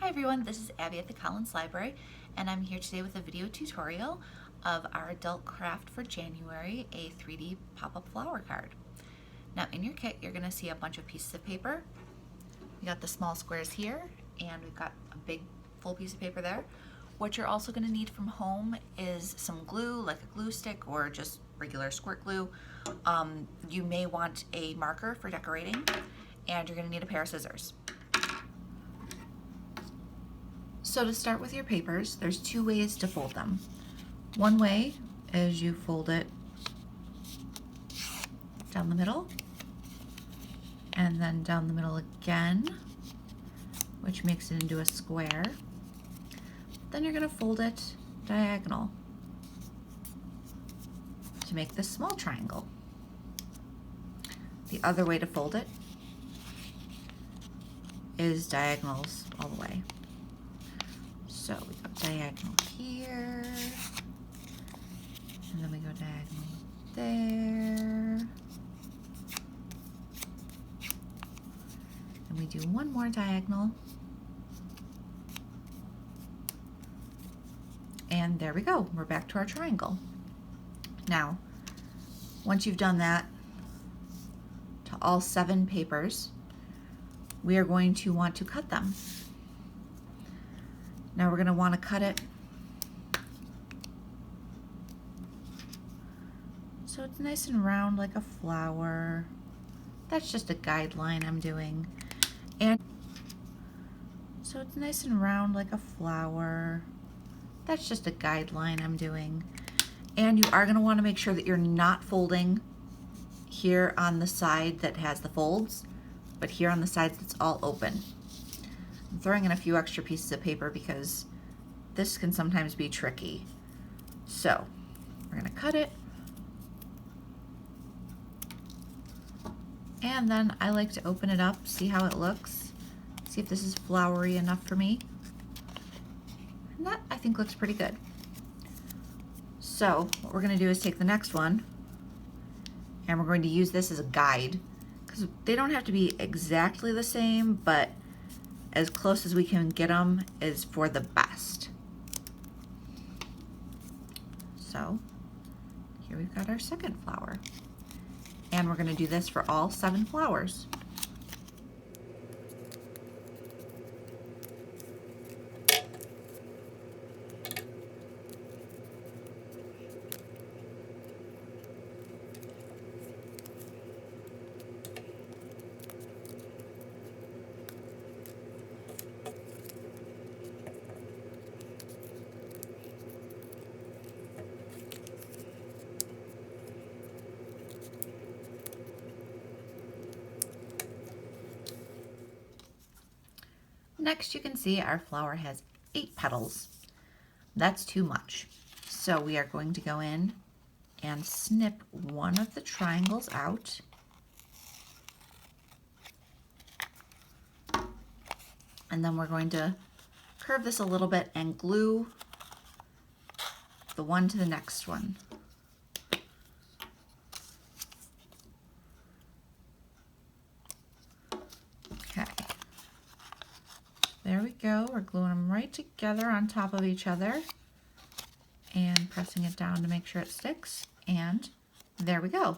Hi everyone, this is Abby at the Collins Library, and I'm here today with a video tutorial of our adult craft for January, a 3D pop-up flower card. Now in your kit, you're going to see a bunch of pieces of paper. We got the small squares here, and we've got a big full piece of paper there. What you're also going to need from home is some glue, like a glue stick or just regular squirt glue. You may want a marker for decorating, and you're going to need a pair of scissors. So to start with your papers, there's two ways to fold them. One way is you fold it down the middle and then down the middle again, which makes it into a square. Then you're going to fold it diagonal to make this small triangle. The other way to fold it is diagonals all the way. So we go diagonal here, and then we go diagonal there, and we do one more diagonal, and there we go. We're back to our triangle. Now, once you've done that to all 7 papers, we are going to want to cut them. Now we're going to want to cut it so it's nice and round like a flower. That's just a guideline I'm doing. And so it's nice and round like a flower. That's just a guideline I'm doing. And you are going to want to make sure that you're not folding here on the side that has the folds, but here on the side that's all open. I'm throwing in a few extra pieces of paper because this can sometimes be tricky. So we're going to cut it, and then I like to open it up, see how it looks, see if this is flowery enough for me, and that I think looks pretty good. So what we're going to do is take the next one, and we're going to use this as a guide, because they don't have to be exactly the same, but as close as we can get them is for the best. So here we've got our second flower, and we're going to do this for all 7 flowers. Next, you can see our flower has 8 petals. That's too much. So we are going to go in and snip one of the triangles out. And then we're going to curve this a little bit and glue the one to the next one. Okay. There we go. We're gluing them right together on top of each other and pressing it down to make sure it sticks. And there we go.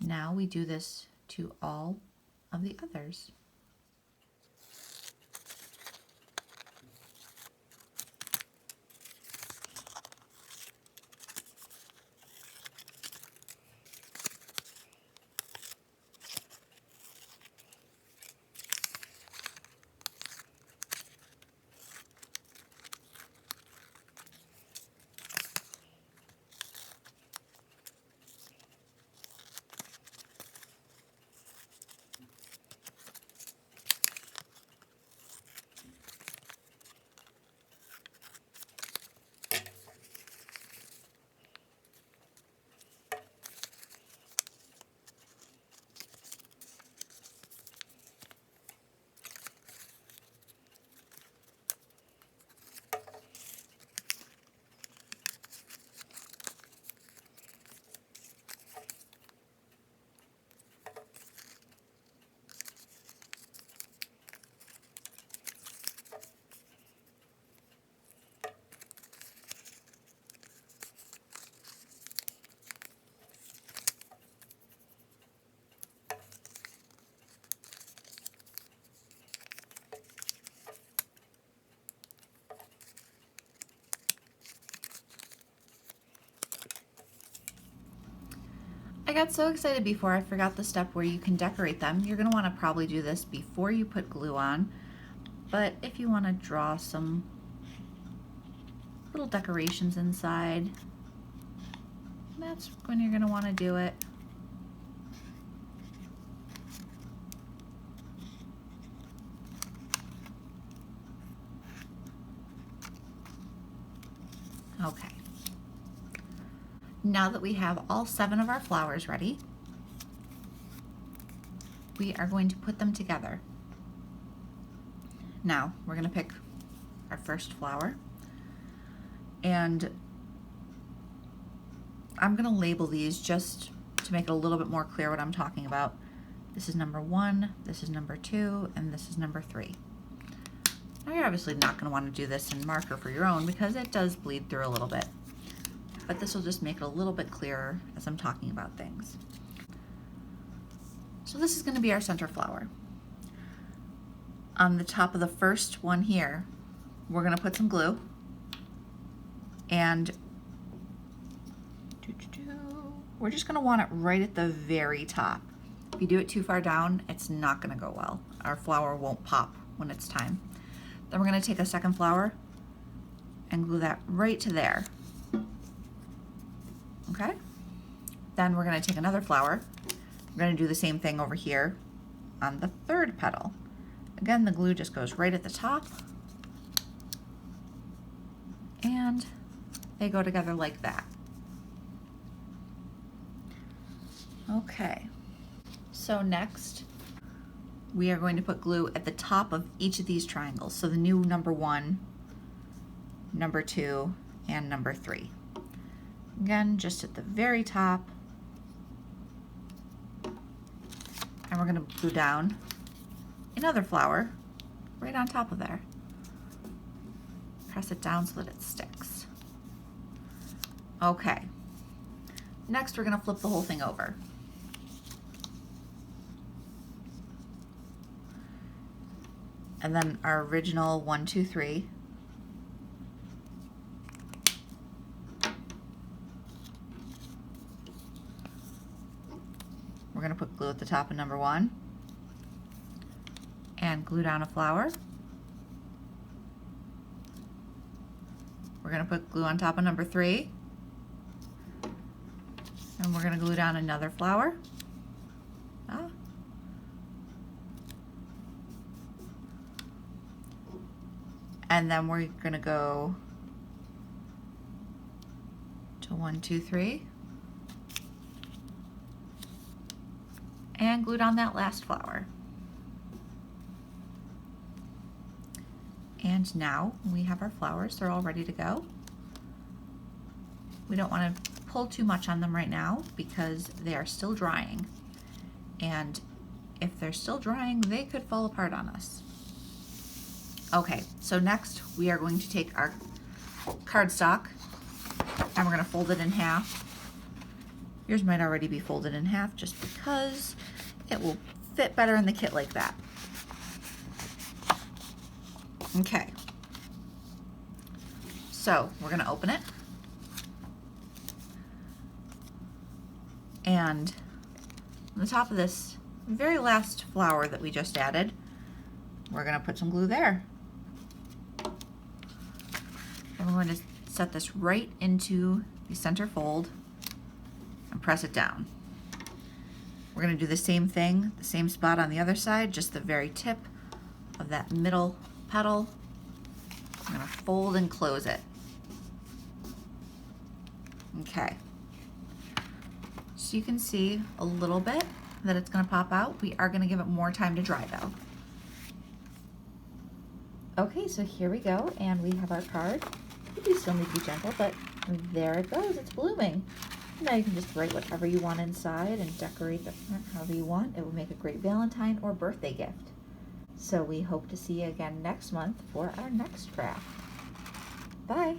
Now we do this to all of the others. I got so excited before I forgot the step where you can decorate them. You're going to want to probably do this before you put glue on, but if you want to draw some little decorations inside, that's when you're going to want to do it. Okay. Now that we have all 7 of our flowers ready, we are going to put them together. Now we're going to pick our first flower, and I'm going to label these just to make it a little bit more clear what I'm talking about. This is number 1, this is number 2, and this is number 3. Now you're obviously not going to want to do this in marker for your own because it does bleed through a little bit, but this will just make it a little bit clearer as I'm talking about things. So this is going to be our center flower. On the top of the first one here, we're going to put some glue, and we're just going to want it right at the very top. If you do it too far down, it's not going to go well. Our flower won't pop when it's time. Then we're going to take a second flower and glue that right to there. Okay? Then we're going to take another flower. We're going to do the same thing over here on the third petal. Again, the glue just goes right at the top, and they go together like that. Okay, so next we are going to put glue at the top of each of these triangles. So the new number 1, number 2, and number 3. Again, just at the very top. And we're going to glue down another flower right on top of there. Press it down so that it sticks. Okay. Next, we're going to flip the whole thing over. And then our original 1, 2, 3. We're going to put glue at the top of number 1 and glue down a flower. We're going to put glue on top of number 3, and we're going to glue down another flower. And then we're going to go to 1, 2, 3 and glue down that last flower. And now we have our flowers. They're all ready to go. We don't want to pull too much on them right now because they are still drying. And if they're still drying, they could fall apart on us. Okay, so next we are going to take our cardstock and we're going to fold it in half. Yours might already be folded in half just because it will fit better in the kit like that. Okay, so we're going to open it, and on the top of this very last flower that we just added, we're going to put some glue there. And we're going to set this right into the center fold and press it down. We're going to do the same thing, the same spot on the other side, just the very tip of that middle petal. I'm going to fold and close it. Okay. So you can see a little bit that it's going to pop out. We are going to give it more time to dry though. Okay, so here we go, and we have our card. You still need to be gentle, but there it goes, it's blooming. Now you can just write whatever you want inside and decorate the front however you want. It will make a great Valentine or birthday gift. So we hope to see you again next month for our next craft. Bye.